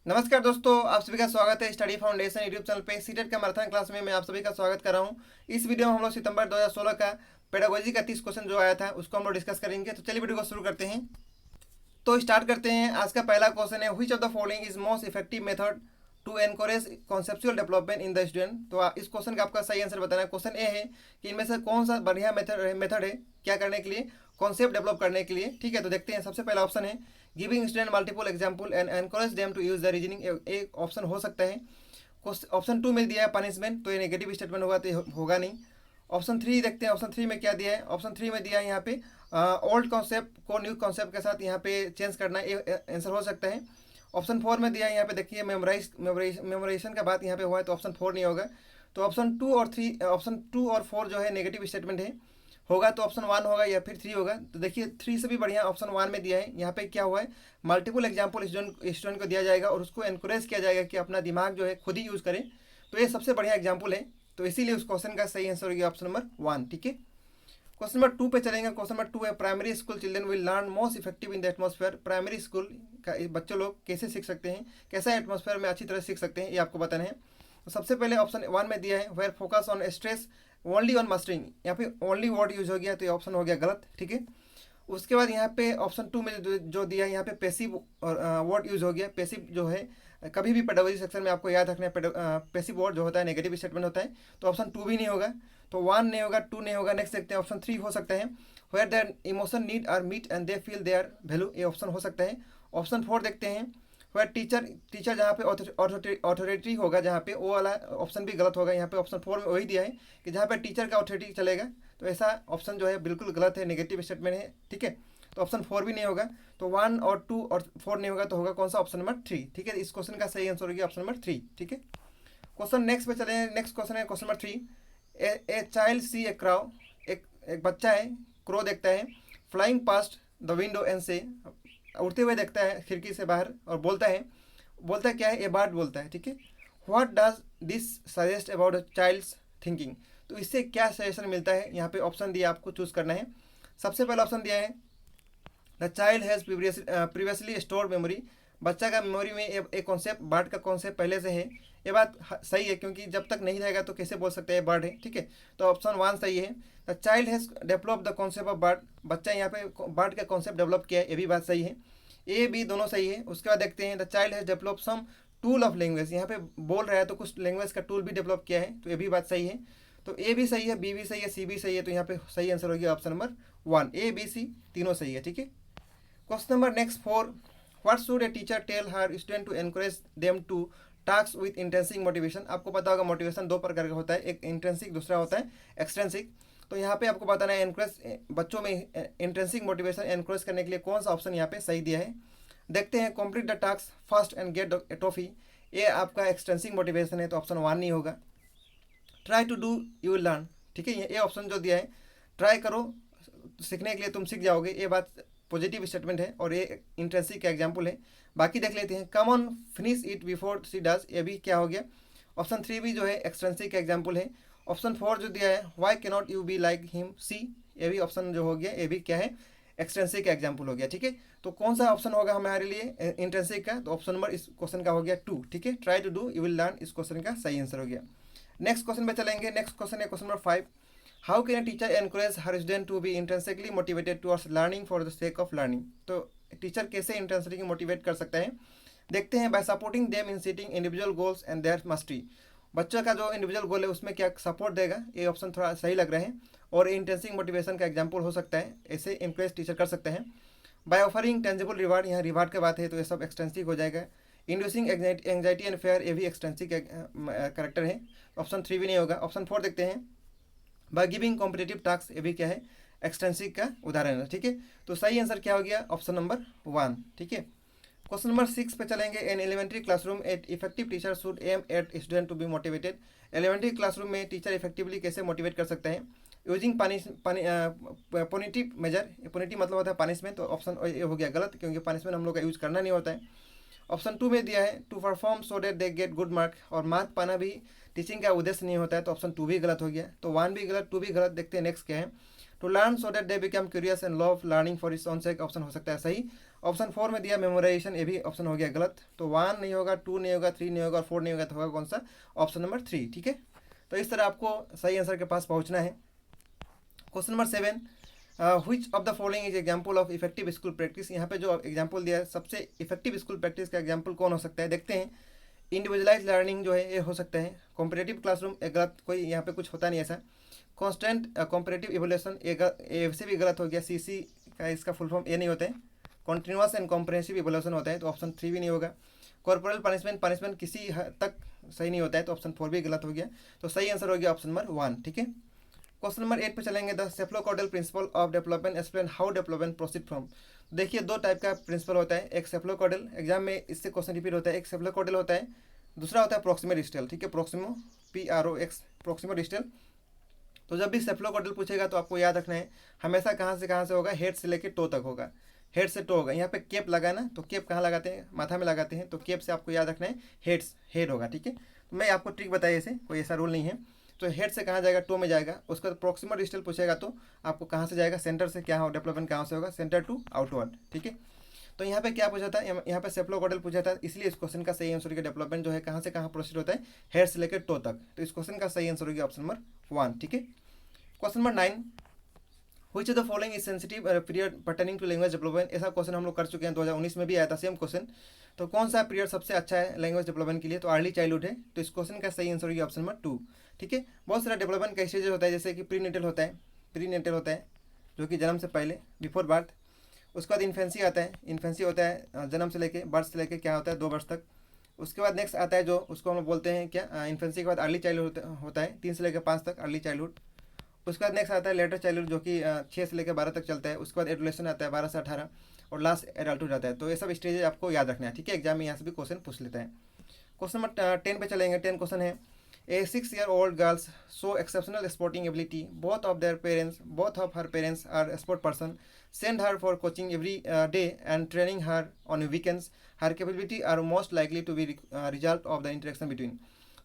नमस्कार दोस्तों, आप सभी का स्वागत है स्टडी फाउंडेशन यूट्यूब चैनल पे। सीटेट का मैराथन क्लास में मैं आप सभी का स्वागत कर रहा हूं। इस वीडियो में हम लोग सितंबर 2016 का पेडागोजी का 30 क्वेश्चन जो आया था उसको हम लोग डिस्कस करेंगे। तो चलिए वीडियो को शुरू करते हैं। तो स्टार्ट करते हैं। आज का पहला क्वेश्चन है, which of the following is most effective method to encourage conceptual development in the student. तो इस क्वेश्चन का आपका सही आंसर बताना है। क्वेश्चन ए है कि इनमें से कौन सा बढ़िया मेथड है क्या करने के लिए, कॉन्सेप्ट डेवलप करने के लिए। ठीक है, तो देखते हैं। सबसे पहला ऑप्शन है giving student multiple example and encourage them to use the reasoning. एक ऑप्शन हो सकता है। ऑप्शन 2 में दिया है पनिशमेंट, तो ये नेगेटिव स्टेटमेंट होगा, तो होगा नहीं। ऑप्शन 3 देखते हैं। ऑप्शन 3 में क्या दिया है। ऑप्शन 3 में दिया है यहाँ पे ओल्ड कॉन्सेप्ट को न्यू कॉन्सेप्ट के साथ यहाँ पे चेंज करना, ये आंसर हो सकता है। ऑप्शन 4 में दिया है यहाँ पे देखिए मेमोराइजेशन का बात यहाँ पे हुआ है, तो ऑप्शन 4 नहीं होगा। तो ऑप्शन 2 और 4 जो है नेगेटिव स्टेटमेंट है, होगा तो ऑप्शन 1 होगा या फिर 3 होगा। तो देखिए 3 से भी बढ़िया ऑप्शन 1 में दिया है। यहाँ पे क्या हुआ है, मल्टीपल एग्जाम्पल स्टूडेंट को दिया जाएगा और उसको एनकरेज किया जाएगा कि अपना दिमाग जो है खुद ही यूज़ करें। तो ये सबसे बढ़िया एग्जाम्पल है, तो इसीलिए उस क्वेश्चन का सही आंसर होगा ऑप्शन नंबर 1। ठीक है, क्वेश्चन नंबर 2 पे चलेंगे। क्वेश्चन नंबर 2 है primary school children will learn most effective in the atmosphere. Primary school का बच्चे लोग कैसे सीख सकते हैं, कैसा एटमॉस्फेयर में अच्छी तरह सीख सकते हैं, ये आपको बताना है। तो सबसे पहले ऑप्शन 1 में दिया है where focus on stress only on mastering. यहाँ पे ओनली वर्ड यूज हो गया, तो ये ऑप्शन हो गया गलत। ठीक है, उसके बाद यहाँ पे ऑप्शन 2 में जो दिया है यहाँ पे पैसिव वर्ड यूज हो गया। पैसिव जो है कभी भी पेडागोजी सेक्शन में आपको याद रखना है, पैसिव वर्ड जो होता है नेगेटिव स्टेटमेंट होता है। तो ऑप्शन 2 भी नहीं होगा, तो 1 नहीं होगा, 2 नहीं होगा। नेक्स्ट देखते हैं, ऑप्शन 3 हो सकता है where their emotion need are meet and they feel their value, ये ऑप्शन हो सकता है। ऑप्शन 4 देखते हैं वेयर टीचर जहाँ पे ऑथोरिटी होगा, जहाँ पे वो वाला ऑप्शन भी गलत होगा। यहाँ पे ऑप्शन 4 में वही दिया है कि जहाँ पे टीचर का ऑथोरिटी चलेगा, तो ऐसा ऑप्शन जो है बिल्कुल गलत है, नेगेटिव स्टेटमेंट है। ठीक है, तो ऑप्शन 4 भी नहीं होगा, तो 1 और 2 और 4 नहीं होगा, तो होगा कौन सा, ऑप्शन नंबर 3। ठीक है, इस क्वेश्चन का सही आंसर होगा ऑप्शन नंबर 3। ठीक है, क्वेश्चन नेक्स्ट पे चले। नेक्स्ट क्वेश्चन है question number 3। A child see a crow, एक बच्चा है क्रो देखता है flying past the window and say, उड़ते हुए देखता है खिड़की से बाहर और बोलता है क्या है, ए बर्ड बोलता है। ठीक है, what does this suggest about a child's thinking. तो इससे क्या सजेशन मिलता है, यहाँ पे ऑप्शन दिया, आपको चूज करना है। सबसे पहला ऑप्शन दिया है the child has previously stored memory. बच्चा का मेमोरी में एक कॉन्सेप्ट बर्ड का कॉन्सेप्ट पहले से है। ये बात सही है, क्योंकि जब तक नहीं रहेगा तो कैसे बोल सकते हैं बर्ड है। ठीक है, तो ऑप्शन 1 सही है। The child has develop the concept of bird, बच्चा यहाँ पे बर्ड का कॉन्सेप्ट डेवलप किया है, ये भी बात सही है। ए बी दोनों सही है। उसके बाद देखते हैं the child has develop some tool of language, यहाँ पे बोल रहा है तो कुछ लैंग्वेज का टूल भी डेवलप किया है, तो ये भी बात सही है। तो ए भी सही है, बी भी सही है, सी भी सही है, तो यहाँ पे सही आंसर होगी option number 1। A B C तीनों सही है। ठीक है, question number next 4, what should a teacher tell her student to encourage them to task with intrinsic motivation. आपको पता होगा मोटिवेशन 2 प्रकार का होता है, एक इंटेंसिक, दूसरा होता है एक्सटेंसिक। तो यहाँ पे आपको बताना है एनकरेज बच्चों में इंटेंसिक मोटिवेशन एनकरेज करने के लिए कौन सा ऑप्शन यहाँ पे सही दिया है। देखते हैं, complete the task first and get the trophy, ये आपका एक्सटेंसिक मोटिवेशन है, तो ऑप्शन 1 नहीं होगा। Try to do you will learn, ठीक है, ये ऑप्शन जो दिया है ट्राई करो सीखने के लिए तुम सीख जाओगे, ये बात पॉजिटिव स्टेटमेंट है और ये इंट्रेंसिक का एग्जाम्पल है। बाकी देख लेते हैं, come on finish it before she does, ये भी क्या हो गया, ऑप्शन 3 भी जो है एक्सटेंसिक का एग्जाम्पल है। ऑप्शन 4 जो दिया है why can not you be like him C, ये भी ऑप्शन जो हो गया, ये भी क्या है, एक्सटेंसिक का एग्जाम्पल हो गया। ठीक है, तो कौन सा ऑप्शन होगा हमारे लिए इंटेंसिक का, तो ऑप्शन नंबर इस क्वेश्चन का हो गया 2। ठीक है, try to do you will learn, इस क्वेश्चन का सही आंसर हो गया। नेक्स्ट क्वेश्चन पे चलेंगे। नेक्स्ट क्वेश्चन है question number 5, how can a teacher encourage her student to be intrinsically motivated towards learning for the sake of learning. तो teacher कैसे इंटेंसिटी मोटिवेट कर सकता है, देखते हैं। By supporting them in setting individual goals and their mastery, बच्चों का जो इंडिविजुअल गोल है उसमें क्या सपोर्ट देगा, ये ऑप्शन थोड़ा सही लग रहा है और इंटेंसिक मोटिवेशन का एग्जाम्पल हो सकता है, ऐसे इंकरेज टीचर कर सकते हैं। बाय ऑफरिंग टेंजिबल रिवार्ड, यहाँ रिवार्ड की बात है तो ये सब एक्सटेंसिव हो जाएगा। इंड्यूसिंग एंग्जाइटी एंड फेयर, ये भी एक्सटेंसिव करेक्टर है, ऑप्शन 3 भी नहीं होगा। ऑप्शन 4 देखते हैं, बाय गिविंग कॉम्पिटेटिव टास्क, ये भी क्या है, एक्सटेंसिव का उदाहरण है। ठीक है, तो सही आंसर क्या हो गया, ऑप्शन नंबर 1। ठीक है, क्वेश्चन नंबर 6 पे चलेंगे। An elementary classroom at effective teacher should aim at student to be motivated. Elementary classroom में टीचर इफेक्टिवली कैसे मोटिवेट कर सकते हैं, यूजिंग पॉनिटिव मेजर, पॉनिटिव मतलब होता है पनिशमेंट, तो ऑप्शन ये हो गया गलत, क्योंकि पनिशमेंट हम लोग का यूज करना नहीं होता है। ऑप्शन 2 में दिया है to perform so that they get good mark, और मार्क पाना भी टीचिंग का उद्देश्य नहीं होता है, तो ऑप्शन 2 भी गलत हो गया, तो 1 भी गलत, 2 भी गलत। देखते हैं नेक्स्ट क्या है, to learn so that they become curious and love learning for its own sake, option हो सकता है सही। ऑप्शन 4 में दिया मेमोराइजेशन, ये भी ऑप्शन हो गया गलत। तो 1 नहीं होगा, 2 नहीं होगा, 3 नहीं होगा और 4 नहीं होगा, तो होगा कौन सा? Option number 3। ठीक है, तो इस तरह आपको सही आंसर के पास पहुंचना है। Question number 7, which of the following is example of effective school practice. यहाँ पे जो एग्जाम्पल दिया है सबसे इफेक्टिव स्कूल प्रैक्टिस का एग्जाम्पल कौन हो सकता है, देखते हैं। इंडिविजुअलाइज लर्निंग जो है ये हो सकता है। कॉम्पिटेटिव क्लासरूम गलत, कोई यहाँ पे कुछ होता नहीं ऐसा। कॉन्स्टेंट कॉम्पिटेटिव इवोल्यूशन ये से भी गलत हो गया। सीसी का इसका फुल फॉर्म ये नहीं होता है। कॉन्टिन्यूस एंड कॉम्प्रहेंसिव इवोल्यूशन होता है, तो ऑप्शन 3 भी नहीं होगा। कॉर्पोरल पनिशमेंट किसी हद तक सही नहीं होता है, तो ऑप्शन 4 भी गलत हो गया। तो सही आंसर हो गया ऑप्शन नंबर 1। ठीक है, क्वेश्चन नंबर 8 पे चलेंगे। The cephalocaudal principle of development explain how development proceed from. देखिए दो टाइप का प्रिंसिपल होता है, एक सेफ्लोकॉर्डल, एग्जाम में इससे क्वेश्चन रिपीट होता है, एक सेफ्लोकॉर्डल होता है, दूसरा होता है प्रोक्सिमल डिस्टल। ठीक है, प्रोक्सिमो PROX प्रोक्सिमल डिस्टल। तो जब भी सेफ्लोकॉर्डल पूछेगा तो आपको याद रखना है हमेशा कहाँ से होगा, हेड से लेकर टो तक होगा, हेड से टो होगा। यहाँ पे कैप लगा ना, तो कैप कहाँ लगाते हैं, माथा में लगाते हैं, तो कैप से आपको याद रखना है हेड होगा। ठीक है, तो मैं आपको ट्रिक बताई, ऐसे कोई ऐसा रूल नहीं है। तो हेड से कहाँ जाएगा, टो में जाएगा। उसका प्रोक्सिमल डिस्टल पूछेगा तो आपको कहाँ से जाएगा, सेंटर से। क्या हो डेवलपमेंट कहाँ से होगा, सेंटर टू आउटवर्ड। ठीक है, तो यहाँ पे क्या पूछा था, यहाँ पे सेफ्लोकॉर्डल पूछा था, इसलिए इस क्वेश्चन का सही आंसर होगा डेवलपमेंट जो है कहाँ से कहाँ प्रोसीड होता है, हेड से लेकर टो तक। तो इस क्वेश्चन का सही आंसर होगा ऑप्शन नंबर 1। ठीक है, question number 9, which of the following is sensitive period pertaining to language development. ऐसा क्वेश्चन हम लोग कर चुके हैं, 2019 में भी आया था सेम क्वेश्चन। तो कौन सा पीरियड सबसे अच्छा है लैंग्वेज डेवलपमेंट के लिए, तो अर्ली चाइल्डहुड है। तो इस क्वेश्चन का सही आंसर होगा ऑप्शन नंबर 2। ठीक है, बहुत सारा डेवलपमेंट का स्टेजेस होता है, जैसे कि प्रीनेटल होता है जो कि जन्म से पहले, बिफोर बर्थ। उसके बाद इन्फेंसी आता है, इन्फेंसी होता है जन्म से लेके, बर्थ से लेके क्या होता है 2 वर्ष तक। उसके बाद नेक्स्ट आता है जो उसको हम बोलते हैं क्या, इन्फेंसी के बाद अर्ली चाइल्डहुड होता है, 3 से लेकर 5 तक अर्ली चाइल्डहुड। उसके बाद नेक्स्ट आता है लेटर चाइल्डहुड जो कि 6 से लेकर 12 तक चलता है। उसके बाद एडोलेशन आता है 12 से 18 और लास्ट एडल्टहुड आता है। तो ये सब स्टेज आपको याद रखना है। ठीक है, एग्जाम में यहाँ से भी क्वेश्चन पूछ लेता है। क्वेश्चन नंबर 10 पे चलेंगे। 10 क्वेश्चन है, a 6-year-old girls show exceptional sporting ability, both of her parents are sport person, send her for coaching every day and training her on weekends. Her capability are most likely to be result of the interaction between.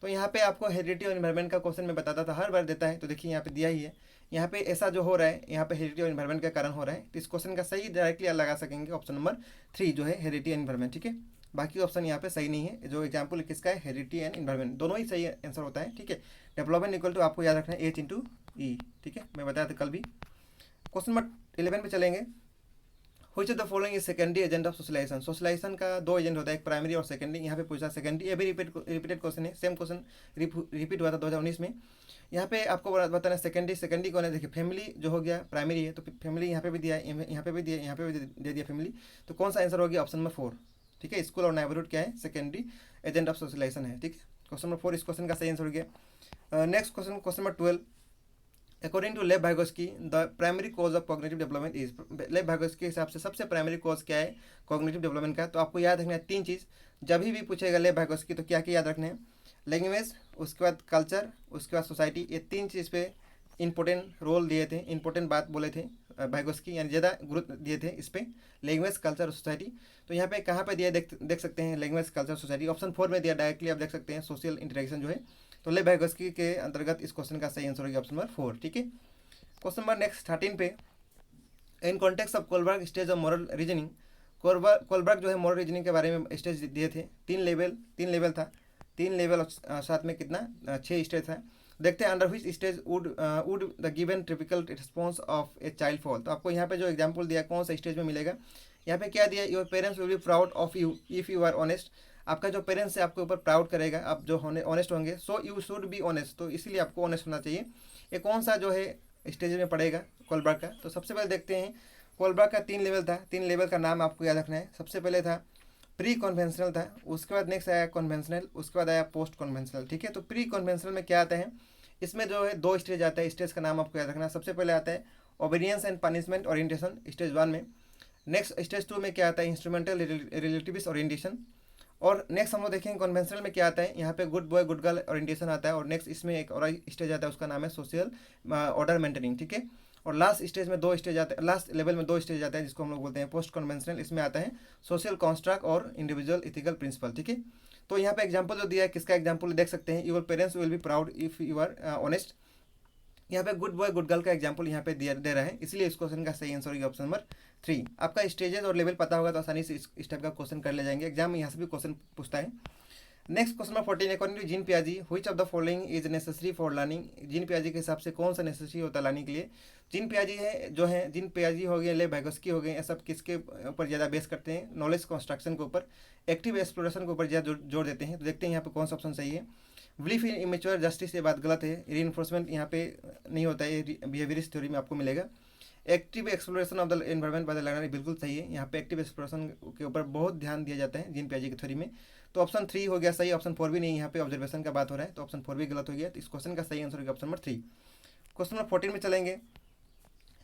तो यहाँ पे आपको heredity और environment का question में बताता था, हर बार देता है। तो देखिए यहाँ पे दिया ही है, यहाँ पे ऐसा जो हो रहा है, यहाँ पे हेरिडिटी और इन्वायरमेंट के कारण हो रहा है। तो इस क्वेश्चन का सही डायरेक्टली लगा सकेंगे ऑप्शन नंबर 3 जो है हेरिडिटी एंड इन्वायरमेंट। ठीक है, बाकी ऑप्शन यहाँ पे सही नहीं है। जो एग्जाम्पल किसका है, हेरिडिटी एंड इन्वायरमेंट, दोनों ही सही आंसर होता है। ठीक है, डेवलपमेंट इक्वल टू आपको याद रखना है H/E। ठीक है, मैं बताया था कल भी। क्वेश्चन नंबर 11 पे चलेंगे। Which of the following is secondary agent of socialization. Socialization का 2 एजेंट होता है, एक प्राइमरी और सेकेंडरी। यहाँ पे पूछा सेकेंडरी, ये भी रिपीटेड क्वेश्चन है, सेम क्वेश्चन रिपीट हुआ था 2019 में। यहाँ पे आपको बताना सेकेंडरी कौन है। देखिए फैमिली जो हो गया प्राइमरी है, तो फैमिली यहाँ पे भी दिया है, यहाँ पे भी दिया, यहाँ पे भी दे दिया फैमिली। तो कौन सा आंसर हो गया ऑप्शन नंबर 4। ठीक है, स्कूल और नेबरहुड क्या है, सेकेंडरी एजेंट ऑफ सोशलाइजेशन है। ठीक है, क्वेश्चन नंबर 4 इस क्वेश्चन का सही आंसर हो गया। Next question number 12, according to Lev Vygotsky the primary cause of cognitive development is. Lev Vygotsky के हिसाब से सबसे प्राइमरी कॉज क्या है कॉग्निटिव डेवलपमेंट का। तो आपको याद रखना है 3 चीज़, जब भी पूछेगा लेव भागोस्की तो क्या याद रखना है, लैंग्वेज, उसके बाद कल्चर, उसके बाद सोसाइटी। ये 3 चीज़ पे इंपॉर्टेंट रोल दिए थे, इंपॉर्टेंट बात बोले थे भागोस्की, यानी ज़्यादा गुरुत्व दिए थे इस पर, लैंग्वेज, कल्चर और सोसाइटी। तो यहाँ पे कहाँ पे दिया देख सकते हैं, लैंग्वेज, कल्चर, सोसाइटी। ऑप्शन 4 में दिया डायरेक्टली, आप देख सकते हैं सोशल इंटरेक्शन जो है। तो लेव भागोस्की के अंतर्गत इस क्वेश्चन का सही आंसर होगा ऑप्शन नंबर 4। ठीक है, क्वेश्चन नंबर नेक्स्ट 13 पे, in context of Kohlberg stage of moral reasoning. Kohlberg जो है मॉरल रीजनिंग के बारे में स्टेज दिए थे, 3 लेवल था, 3 लेवल साथ में कितना 6 स्टेज था। देखते हैं under which stage would the given typical response of a child fall. तो आपको यहाँ पे जो एग्जाम्पल दिया कौन सा स्टेज में मिलेगा। यहाँ पे क्या दिया, your parents will be proud of you if you are honest. आपका जो पेरेंट्स है आपके ऊपर प्राउड करेगा, आप जो ऑनेस्ट होंगे। So you should be honest, तो इसीलिए आपको ऑनेस्ट होना चाहिए। ये कौन सा जो है स्टेज में पड़ेगा कोलबर्ग का। तो सबसे पहले देखते हैं, कोलबर्ग का 3 लेवल था, 3 लेवल का नाम आपको याद रखना है। सबसे पहले था प्री कन्वेंशनल था, उसके बाद नेक्स्ट आया कन्वेंशनल, उसके बाद आया पोस्ट कन्वेंशनल। ठीक है, तो प्री कन्वेंशनल में क्या आता है, इसमें जो है 2 स्टेज आता है, स्टेज का नाम आपको याद रखना है। सबसे पहले आता है obedience and punishment orientation, stage 1 में। नेक्स्ट स्टेज 2 में क्या आता है, इंस्ट्रूमेंटल रिलेटिविस्ट ओरिएंटेशन। और नेक्स्ट हम लोग देखेंगे कन्वेंशनल में क्या आता है, यहाँ पे good boy good girl orientation आता है। और नेक्स्ट इसमें एक और स्टेज आता है, उसका नाम है सोशल ऑर्डर मेंटेनिंग। ठीक है, और लास्ट स्टेज में 2 स्टेज आते हैं, लास्ट लेवल में 2 स्टेज आते हैं, जिसको हम लोग बोलते हैं पोस्ट कन्वेंशनल। इसमें आता है सोशल कॉन्स्ट्रक्ट और इंडिविजुअल इथिकल प्रिंसिपल। ठीक है, तो यहाँ पे एग्जाम्पल जो दिया है, किसका एग्जाम्पल देख सकते हैं, your parents will be proud if you are honest. यहाँ पे गुड बॉय गुड गर्ल का एग्जाम्पल यहाँ पे दे रहा है, इसलिए इस क्वेश्चन का सही आंसर होगा ऑप्शन नंबर 3। आपका स्टेजेस और लेवल पता होगा तो आसानी से इस टाइप का क्वेश्चन कर ले जाएंगे, एग्जाम में यहाँ से भी क्वेश्चन पूछता है। Next question number 14, according to Jean पियाजी which of the following is necessary for learning. Jean पियाजी के हिसाब से कौन सा नेसेसरी होता है लर्निंग के लिए। जीन पियाजी है जीन पियाजी हो गए, ले वैगोस्की हो गए, ये सब किसके ऊपर ज़्यादा बेस करते हैं, नॉलेज कंस्ट्रक्शन के ऊपर, एक्टिव एक्सप्लोरेशन के ऊपर ज़्यादा जोर देते हैं। तो देखते हैं यहाँ पे कौन सा ऑप्शन सही है। बिलीफ इन इमेच्योर जस्टिस, ये बात गलत है, रीइंफोर्समेंट यहाँ पे नहीं होता है, बिहेवियरिस्ट थ्योरी में आपको मिलेगा। Active exploration of the environment by the learner बिल्कुल सही है, यहाँ पे एक्टिव एक्सप्लोरेशन के ऊपर बहुत ध्यान दिया जाता है जीन पियाजी की थ्योरी में। तो ऑप्शन 3 हो गया सही, ऑप्शन 4 भी नहीं, यहाँ पे ऑब्जर्वेशन का बात हो रहा है, तो ऑप्शन 4 भी गलत हो गया। तो इस क्वेश्चन का सही आंसर होगा ऑप्शन नंबर 3। क्वेश्चन नंबर 14 में चलेंगे।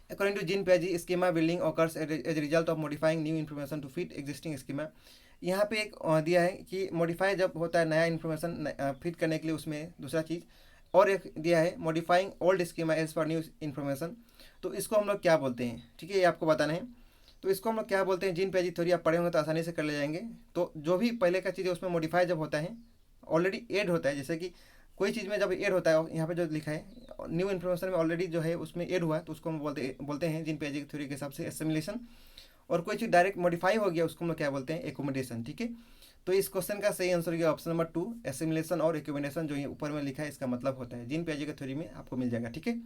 अकॉर्डिंग टू जीन पियाजी schema building occurs as result of modifying new information to fit existing schema. यहाँ पे एक दिया है कि मॉडिफाई जब होता है नया इन्फॉर्मेशन फिट करने के लिए उसमें दूसरा चीज़, और एक दिया है modifying old schema as for new information. तो इसको हम लोग क्या बोलते हैं, ठीक है, ये आपको बताना है। तो इसको हम लोग क्या बोलते हैं, जीन पियाजी थ्योरी आप पढ़े होंगे तो आसानी से कर ले जाएंगे। तो जो भी पहले का चीज़ है उसमें मॉडिफाई जब होता है, ऑलरेडी ऐड होता है, जैसे कि कोई चीज़ में जब ऐड होता है, यहाँ पे जो लिखा है न्यू इन्फॉर्मेशन में ऑलरेडी जो है उसमें ऐड हुआ, तो उसको हम बोलते हैं जीन पियाजी की थ्योरी के हिसाब से एसिमिलेशन। और कोई चीज़ डायरेक्ट मॉडिफाई हो गया उसको हम लोग क्या बोलते हैं, एकोमोडेशन, ठीक है। तो इस क्वेश्चन का सही आंसर होगा ऑप्शन नंबर 2, एसिमिलेशन और एकोमोडेशन, जो ये ऊपर में लिखा है इसका मतलब होता है जीन पियाजी की थ्योरी में आपको मिल जाएगा, ठीक है।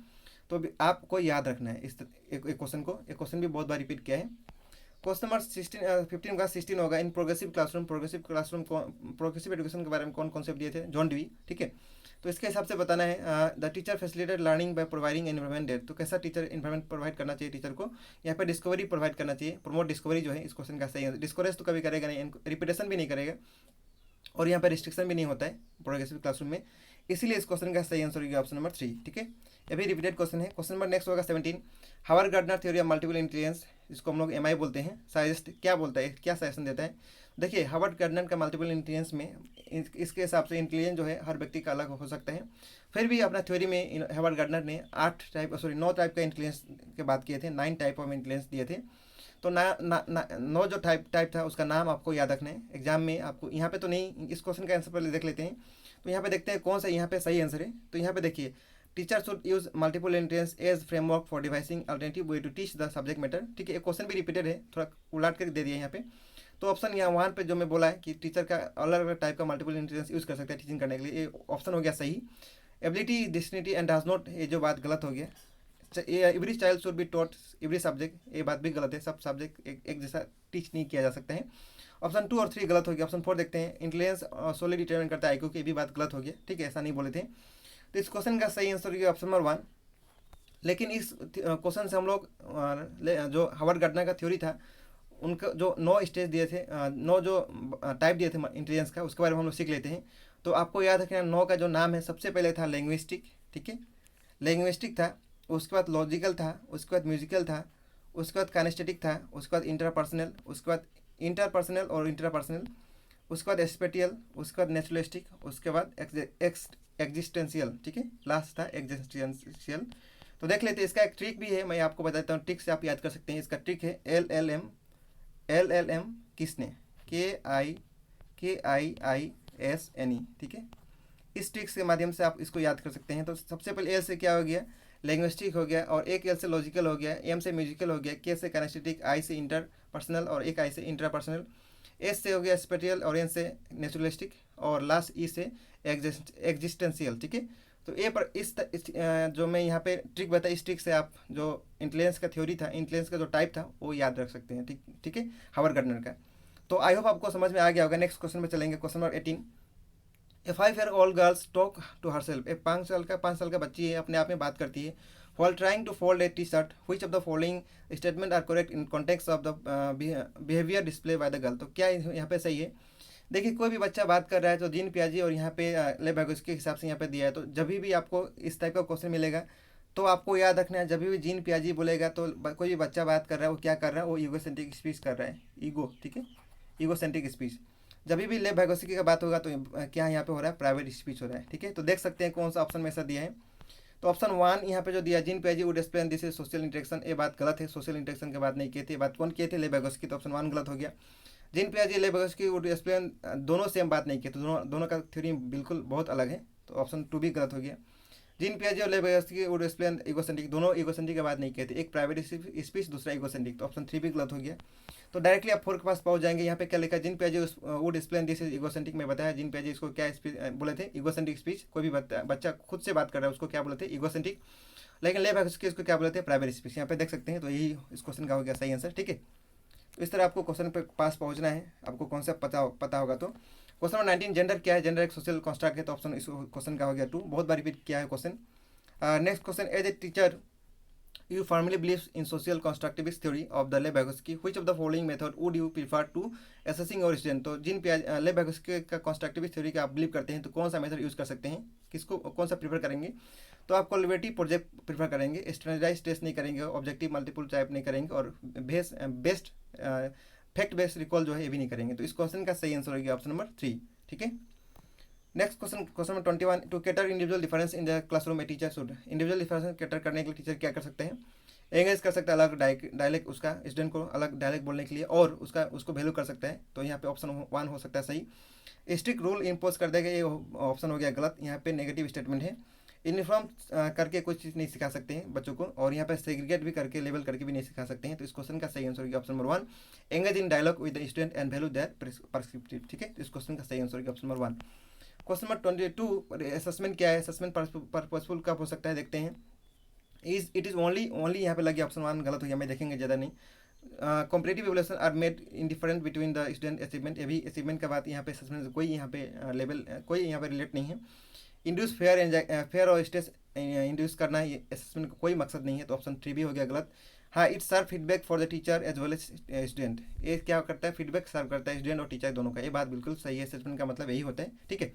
तो आपको याद रखना है इस एक क्वेश्चन को, एक क्वेश्चन भी बहुत बार रिपीट किया है। क्वेश्चन नंबर 15 का 16 होगा, इन प्रोग्रेसिव क्लासरूम प्रोग्रेसिव एजुकेशन के बारे में कौन कॉन्सेप्ट दिए थे, जॉन डीवी, ठीक है। तो इसके हिसाब से बताना है the teacher facilitate learning by providing environment that. तो कैसा टीचर एनवायरमेंट प्रोवाइड करना चाहिए टीचर को, यहाँ पे डिस्कवरी प्रोवाइड करना चाहिए, प्रमोट डिस्कवरी जो है इस क्वेश्चन का सही है। डिस्कवरेज तो कभी करेगा नहीं, रिपीटेशन भी नहीं करेगा, और यहाँ पर रिस्ट्रिक्शन भी नहीं होता है प्रोग्रेसिव क्लासरूम में, इसीलिए इस क्वेश्चन का सही आंसर होगा ऑप्शन नंबर 3, ठीक है। ये भी रिपीटेड क्वेश्चन है। क्वेश्चन नंबर नेक्स्ट होगा 17, Howard Gardner theory of multiple intelligence, जिसको हम लोग एमआई बोलते हैं, सजेस्ट क्या बोलता है, क्या सजेशन देता है। देखिए हावर्ड गार्डनर का मल्टीपल इंटेलिजेंस में इसके हिसाब से इंटेलिजेंस जो है हर व्यक्ति का अलग हो सकता है। फिर भी अपना थ्योरी में हावर्ड गार्डनर ने 9 टाइप का इंटेलिजेंस के बात किए थे, 9 टाइप ऑफ इंटेलिजेंस दिए थे। तो 9 जो टाइप था उसका नाम आपको याद रखना है, एग्जाम में आपको यहाँ पे तो नहीं, इस क्वेश्चन का आंसर पहले देख लेते हैं। तो यहाँ पे देखते हैं कौन सा यहाँ पे सही आंसर है। तो यहाँ पे देखिए, teacher should use multiple intelligence as framework for devising alternative way to teach the subject matter, ठीक है। एक क्वेश्चन भी रिपीटेड है, थोड़ा उलट कर दे दिया यहाँ पे। तो ऑप्शन यहाँ वहाँ पे जो मैं बोला है कि टीचर का अलग अलग टाइप का मल्टीपल इंटेलिजेंस यूज़ कर सकता है टीचिंग करने के लिए, ये ऑप्शन हो गया सही। एबिलिटी डिस्टिनिटी एंड डज नॉट, ये जो बात गलत हो गया। Every child should be taught every subject, ये बात भी गलत है, सब सब्जेक्ट एक जैसा टीच नहीं किया जा सकता है। ऑप्शन 2 और 3 गलत हो गया। ऑप्शन 4 देखते हैं, इंटेलिजेंस सोली डिटरमाइन करता है आईक्यू की, ये भी बात गलत हो गया, ठीक है, ऐसा नहीं बोले थे। तो इस क्वेश्चन का सही आंसर होगा ऑप्शन नंबर 1। लेकिन इस क्वेश्चन से हम लोग जो हावर्ड गार्डनर का थ्योरी था उनका जो 9 स्टेज दिए थे, 9 जो टाइप दिए थे इंटेलिजेंस का, उसके बारे में हम लोग सीख लेते हैं। तो आपको याद रखना 9 का जो नाम है, सबसे पहले था लैंग्विस्टिक, ठीक है, लैंग्विस्टिक था, उसके बाद लॉजिकल था, उसके बाद म्यूजिकल था, उसके बाद काइनेस्थेटिक था, उसके बाद इंटरपर्सनल, उसके बाद इंटरपर्सनल और इंटरपर्सनल, उसके बाद स्पेटियल, उसके बाद नेचुरलिस्टिक, उसके बाद एग्जिस्टेंशियल, ठीक है, लास्ट था एग्जिस्टेंशियल। तो देख लेते हैं, इसका एक ट्रिक भी है, मैं आपको बताता हूँ, ट्रिक से आप याद कर सकते हैं। इसका ट्रिक है LLM किसने, KIIISNE, ठीक है। इस ट्रिक्स के माध्यम से आप इसको याद कर सकते हैं। तो सबसे पहले एल से क्या हो गया, लैंग्विस्टिक हो गया, और एक एल से लॉजिकल हो गया, एम से म्यूजिकल हो गया, के से काइनेस्थेटिक, आई से इंटरपर्सनल और एक आई से इंट्रापर्सनल, एस से हो गया स्पेटियल और एन से नेचुरलिस्टिक, और लास्ट ई से एग्जिस्टेंशियल, ठीक है। तो ए पर इस जो मैं यहाँ पे ट्रिक बताया, इस ट्रिक से आप जो इंटेलिजेंस का थ्योरी था, इंटेलिजेंस का जो टाइप था वो याद रख सकते हैं, ठीक है, हावर्ड गार्डनर का। तो आई होप आपको समझ में आ गया होगा। नेक्स्ट क्वेश्चन में चलेंगे, question number 18, a 5-year-old girls talk to herself, एक 5 साल का बच्ची है, अपने आप में बात करती है। While trying to fold a T-shirt, which of the following statement are correct in context of the behavior displayed by the girl? तो क्या यहाँ पे सही है। देखिए, कोई भी बच्चा बात कर रहा है तो जीन पियाजी और यहाँ पे ले बैगोस के हिसाब से यहाँ पे दिया है। तो जब भी आपको इस टाइप का क्वेश्चन मिलेगा तो आपको याद रखना है, जब भी जीन पियाजी बोलेगा तो कोई भी बच्चा बात कर रहा है, वो क्या कर रहा है, वो ईगोसेंट्रिक स्पीच कर रहा है, ईगो, ठीक है, ईगोसेंट्रिक स्पीच। जब भी ले बैगोस्की का बात होगा तो क्या यहाँ पे हो रहा है, प्राइवेट स्पीच हो रहा है, ठीक है। तो देख सकते हैं कौन सा ऑप्शन में ऐसा दिया है। तो ऑप्शन 1 यहाँ पे जो दिया, gene Piazzi would explain this is social interaction, ये बात गलत है, सोशल इंटरेक्शन की बात नहीं की थी, ये बात कौन किए थे, ले बैगोस्की। तो ऑप्शन 1 गलत हो गया। जीन पियाजी ले बैगोस्की वुड एक्सप्लेन, दोनों सेम बात नहीं की, तो दोनों का थ्योरी बिल्कुल बहुत अलग है, तो ऑप्शन 2 भी गलत हो गया। जीन पियाजे और ले बैगोस्की वुड एक्सप्लेन इगोसेंट्रिक, दोनों इगोसेंट्रिक की बात नहीं कहते, एक प्राइवेट स्पीच दूसरा इगोसेंट्रिक, तो ऑप्शन 3 भी गलत हो गया। तो डायरेक्टली आप 4 के पास पहुंच जाएंगे। यहाँ पे क्या लिखा है, जीन पियाजे would explain this is egocentric में बताया जीन पियाजे इसको क्या बोले थे, इगोसेंट्रिक स्पीच। कोई भी बच्चा खुद से बात कर रहा है उसको क्या बोले थे, इगोसेंट्रिक। लेकिन ले बैगोस्की इसको क्या बोले थे, प्राइवेट स्पीच। यहाँ पे देख सकते हैं, तो यही इस क्वेश्चन का हो गया सही आंसर। ठीक है, तो इस तरह आपको क्वेश्चन पे पास पहुंचना है, आपको कॉन्सेप्ट पता होगा। तो क्वेश्चन नंबर 19, जेंडर क्या है, जेंडर एक सोशल कॉन्स्ट्रक्ट है, तो ऑप्शन इस क्वेश्चन का हो गया 2, बहुत बार रिपीट किया है question. Next question, as a teacher you firmly believes in social constructivist theory of the Le Vygotsky, which of the following method would you prefer to assessing your student। तो जिन ले Vygotsky का constructivist theory का आप believe करते हैं, तो कौन सा मेथड यूज़ कर सकते हैं, किसको कौन सा प्रीफर करेंगे। तो आप कोलिवेटिव प्रोजेक्ट प्रीफर करेंगे, स्टैंडर्डाइज टेस्ट नहीं करेंगे, ऑब्जेक्टिव मल्टीपल टाइप नहीं करेंगे, और बेस्ट फैक्ट बेस्ड रिकॉल जो है ये भी नहीं करेंगे। तो इस क्वेश्चन का सही आंसर होगा ऑप्शन नंबर 3। ठीक है, next question, question number 21, to cater individual difference in the classroom a teacher should. Individual difference cater करने के लिए टीचर क्या कर सकते हैं, एंगेज कर सकता है अलग डायलेक्ट, उसका स्टूडेंट को अलग डायलेक्ट बोलने के लिए, और उसको वैल्यू कर सकता है। तो यहाँ पे ऑप्शन 1 हो सकता है सही। स्ट्रिक्ट रूल इम्पोज कर देगा, ये ऑप्शन हो गया गलत। यहाँ पे नेगेटिव स्टेटमेंट है। यूनिफॉर्म करके कुछ चीज़ नहीं सिखा सकते हैं बच्चों को, और यहाँ पे सेग्रीगेट भी करके लेवल करके भी नहीं सिखा सकते हैं। तो इस क्वेश्चन का सही आंसर होगा option number 1, engage in dialogue with the student and value their prescriptive. ठीक है, इस क्वेश्चन का सही आंसर होगा option number 1। Question number 22, assessment क्या है, असेसमेंट पर्पसफुल कब हो सकता है, देखते हैं। इट इज़ ओनली यहाँ पे लगी, ऑप्शन 1 गलत हो गया, मैं देखेंगे ज़्यादा नहीं। Competitive evaluation are made indifferent between the student achievement, ये भी अचीवमेंट का बात यहाँ पे असेसमेंट कोई यहाँ पे लेवल कोई यहाँ पे रिलेट नहीं है। इंड्यूस फेयर और स्ट्रेस इंड्यूस करना ये असेसमेंट का कोई मकसद नहीं है, तो ऑप्शन 3 भी हो गया गलत। हाँ, it's serve feedback for the teacher as well as student, ये क्या करता है, फीडबैक सर्व करता है स्टूडेंट और टीचर दोनों का, ये बात बिल्कुल सही है। असेसमेंट का मतलब यही होता है। ठीक है,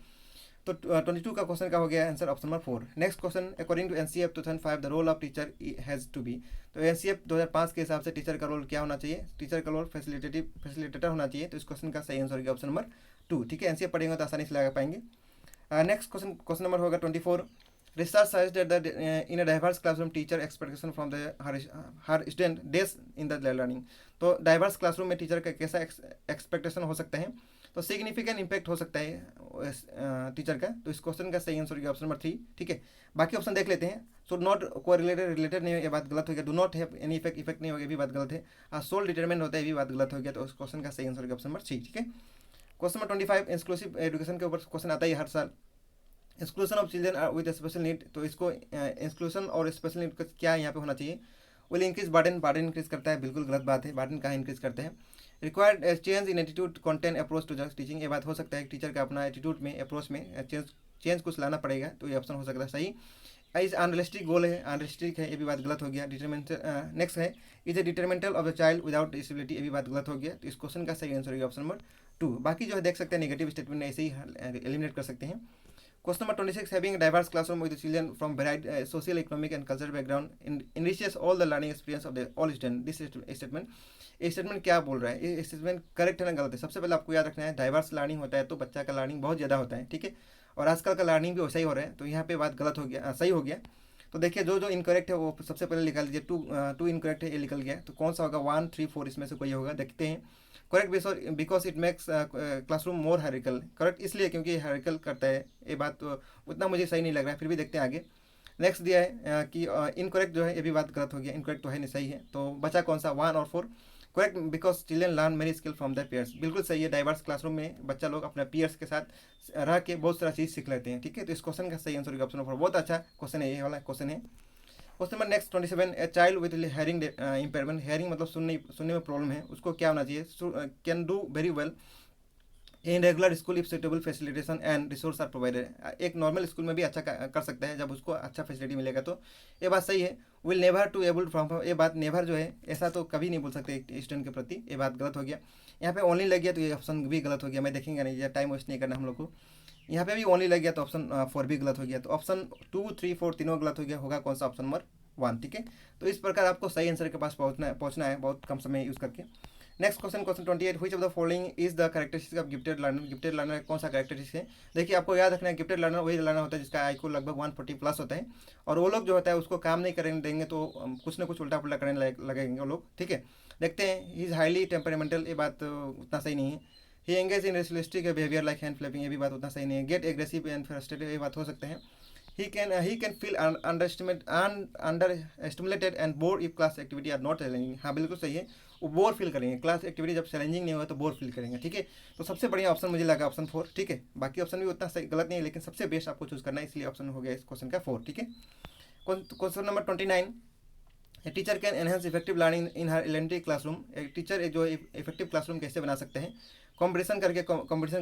तो 22 का क्वेश्चन का हो गया answer option number 4। Next question, according to NCF 2005 the role of teacher has to be. तो एनसीएफ 2005 के हिसाब से टीचर का रोल क्या होना चाहिए, टीचर का रोल फैसिलिटेटर होना चाहिए। तो इस क्वेश्चन का सही आंसर होगा ऑप्शन नंबर 2। ठीक है, एनसीएफ पढ़ेंगे तो आसानी से लगा पाएंगे। नेक्स्ट क्वेश्चन नंबर होगा 24, research suggest that in a diverse classroom teacher expectation from her student days in the learning. तो डाइवर्स क्लासरूम में टीचर का कैसा एक्सपेक्टेशन हो सकता है, तो सिग्निफिकेंट इम्पैक्ट हो सकता है टीचर का। तो इस क्वेश्चन का सही आंसर होगा ऑप्शन नंबर 3। ठीक है, बाकी ऑप्शन देख लेते हैं। सो नॉट रिलेटेड नहीं हो, ये बात गलत हो गया। Do not have any effect नहीं होगा, ये भी बात गलत है। सोल डिटरमिनेंट होता है, ये भी बात गलत हो गया। तो इस क्वेश्चन का सही आंसर होगा ऑप्शन नंबर 3। ठीक है, क्वेश्चन नंबर 25, इंक्लूसिव एजुकेशन के ऊपर क्वेश्चन आता है हर साल। Inclusion of children with special need, तो इसको इंक्लूजन और स्पेशल नीड का क्या यहाँ पे होना चाहिए, विल इंक्रीज बार्डन इंक्रीज करता है, बिल्कुल गलत बात है। बार्डन कहाँ इंक्रीज करते हैं। Required change in attitude content approach to just teaching, ये बात हो सकता है टीचर का अपना एटीट्यूड में अप्रोच में चेंज कुछ लाना पड़ेगा, तो ये ऑप्शन हो सकता है सही। इज अनरियलिस्टिक गोल है, अनरियलिस्टिक है, ये भी बात गलत हो गया। डिटरमिनेंटल नेक्स्ट है, is a detrimental of the child without disability, ये भी बात गलत हो गया। तो इस क्वेश्चन का सही आंसर होगा ऑप्शन नंबर 2। बाकी जो है देख सकते हैं नेगेटिव स्टेटमेंट ऐसे ही एलिमिनेट कर सकते हैं। Question number 26, having diverse classroom with children from varied social economic and cultural background enriches all the learning experience of the all student. This statement, ये स्टेटमेंट क्या बोल रहा है, ये स्टेटमेंट करेक्ट है ना गलत है। सबसे पहले आपको याद रखना है, डाइवर्स लर्निंग होता है तो बच्चा का लर्निंग बहुत ज़्यादा होता है। ठीक है, और आजकल का लर्निंग भी वैसा ही हो रहा है, तो यहाँ पे बात गलत हो गया, सही हो गया। तो देखिए जो इनकरेक्ट है वो सबसे पहले निकाल लीजिए। टू इनकरेक्ट है, ये निकल गया। तो कौन सा होगा, 1, 3, 4 इसमें से कोई होगा, देखते हैं। Correct because it makes classroom more hierarchical, correct इसलिए क्योंकि हायरार्किकल करता है, ये बात तो उतना मुझे सही नहीं लग रहा है, फिर भी देखते हैं आगे। नेक्स्ट दिया है कि इनकरेक्ट जो है, ये भी बात गलत हो गया, इनकरेक्ट तो है नहीं, सही है। तो बचा कौन सा, 1 और 4। Correct because children learn many skill from the pairs, बिल्कुल सही है। डाइवर्स क्लासरूम में बच्चा लोग अपने पेयर्स के साथ रह के बहुत सारा चीज़ सीख लेते हैं। ठीक है, तो इस क्वेश्चन का सही आंसर होगा ऑप्शन नंबर 4। बहुत अच्छा क्वेश्चन है, ये वाला क्वेश्चन है। Question number next 27, a child with hearing impairment, hearing मतलब सुनने में प्रॉब्लम है, उसको क्या होना चाहिए, can do very well in regular school if suitable facilitation and resource are provided. एक नॉर्मल स्कूल में भी अच्छा कर सकता है जब उसको अच्छा फैसिलिटी मिलेगा, तो ये बात सही है। Will never to able from, ये बात नेवर जो है ऐसा तो कभी नहीं बोल सकते स्टूडेंट के प्रति, ये बात गलत हो गया। यहाँ पे ओनली लग गया तो ये ऑप्शन भी गलत हो गया, मैं देखेंगे नहीं, टाइम वेस्ट नहीं करना हम लोग को। यहाँ पे भी ओनली लग गया तो ऑप्शन 4 भी गलत हो गया। तो ऑप्शन 2, 3, 4 तीनों गलत हो गया, होगा कौन सा, ऑप्शन नंबर 1। ठीक है, तो इस प्रकार आपको सही आंसर के पास पहुँचना है बहुत कम समय यूज़ करके। Next question 28, which of the following is the characteristic of gifted learner. Gifted learner कौन सा कैरेक्टरिस्टिक है, देखिए आपको याद रखना है, गिफ्टेड लर्नर वही लर्नर होता है जिसका आईक्यू लगभग 140 प्लस होता है, और वो लोग जो होता है उसको काम नहीं करने देंगे तो कुछ ना कुछ उल्टा पुल्टा करने लगेंगे वो लोग। ठीक है, देखते हैं। ही इज़ हाईली टेम्परेमेंटल, ये बात उतना सही नहीं है। He engage in ritualistic behaviour like hand flapping, ये भी बात उतना सही नहीं है। गेट एग्रेसिव एंड फ्रस्ट्रेटेड, ये बात हो सकता है। he can feel under stimulated and bored if class activity are not challenging। हाँ बिल्कुल सही है, वो बोर फील करेंगे, क्लास एक्टिविटी जब चैलेंजिंग नहीं होगा तो बोर फील करेंगे। ठीक है, तो सबसे बढ़िया ऑप्शन मुझे लगा ऑप्शन 4। ठीक है, बाकी ऑप्शन भी उतना सही गलत नहीं है, लेकिन सबसे बेस्ट आपको चूज करना है, इसलिए ऑप्शन हो गया इस क्वेश्चन का 4। ठीक है, question number 29, a teacher can enhance effective learning in her elementary classroom. एक टीचर एक जो इफेक्टिव क्लासरूम कैसे बना सकते हैं? कंपटीशन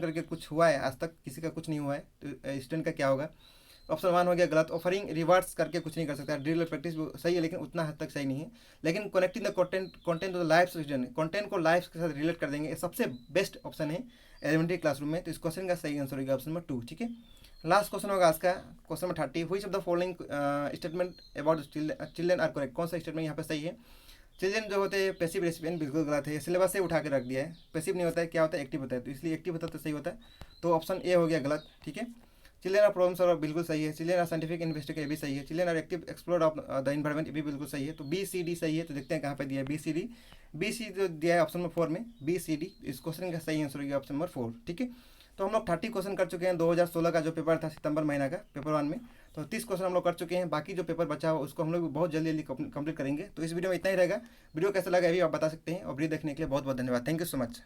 करके कुछ हुआ है? आज तक किसी का कुछ नहीं हुआ है, तो स्टूडेंट का क्या होगा? ऑप्शन 1 हो गया गलत। ऑफरिंग रिवार्ड्स करके कुछ नहीं कर सकता। ड्रिल और प्रैक्टिस सही है, लेकिन उतना हद तक सही नहीं है। लेकिन connecting the content to the life situation, content को लाइफ के साथ रिलेट कर देंगे, ये सबसे बेस्ट ऑप्शन है एलिमेंट्री क्लासरूम में। तो इस क्वेश्चन का सही आंसर होगा ऑप्शन नंबर 2। ठीक है, लास्ट क्वेश्चन होगा आज का, question number 30। Which of the following statement about children are correct? कौन सा स्टेटमेंट यहाँ पे सही है? चिल्ड्रन जो होते हैं पैसिव रेसिपिएंट, बिल्कुल गलत है, सिलेबस से उठा के रख दिया है। पैसिव नहीं होता है, क्या होता है? एक्टिव होता है, तो इसलिए एक्टिव होता है तो सही होता है, तो ऑप्शन ए हो गया गलत। ठीक है, चिल्ड्रन आर प्रॉब्लम सॉल्वर, बिल्कुल सही है। चिल्ड्रन आर साइंटिफिक इन्वेस्टिगेटर, भी सही है। Children are active explore of the environment, भी बिल्कुल सही है। तो बी सी डी सही है। तो देखते हैं कहाँ पे दिया है B C D. B C जो दिया है ऑप्शन नंबर 4 में, बी सी डी, इस क्वेश्चन का सही आंसर होगा ऑप्शन नंबर 4। ठीक है, तो हम लोग 30 क्वेश्चन कर चुके हैं 2016 का जो पेपर था सितंबर महीना का, पेपर 1 में। तो 30 क्वेश्चन हम लोग कर चुके हैं, बाकी जो पेपर बचा हुआ उसको हम लोग बहुत जल्दी कंप्लीट करेंगे। तो इस वीडियो में इतना ही रहेगा। वीडियो कैसा लगा ये भी आप बता सकते हैं, और वीडियो देखने के लिए बहुत बहुत धन्यवाद। Thank you so much.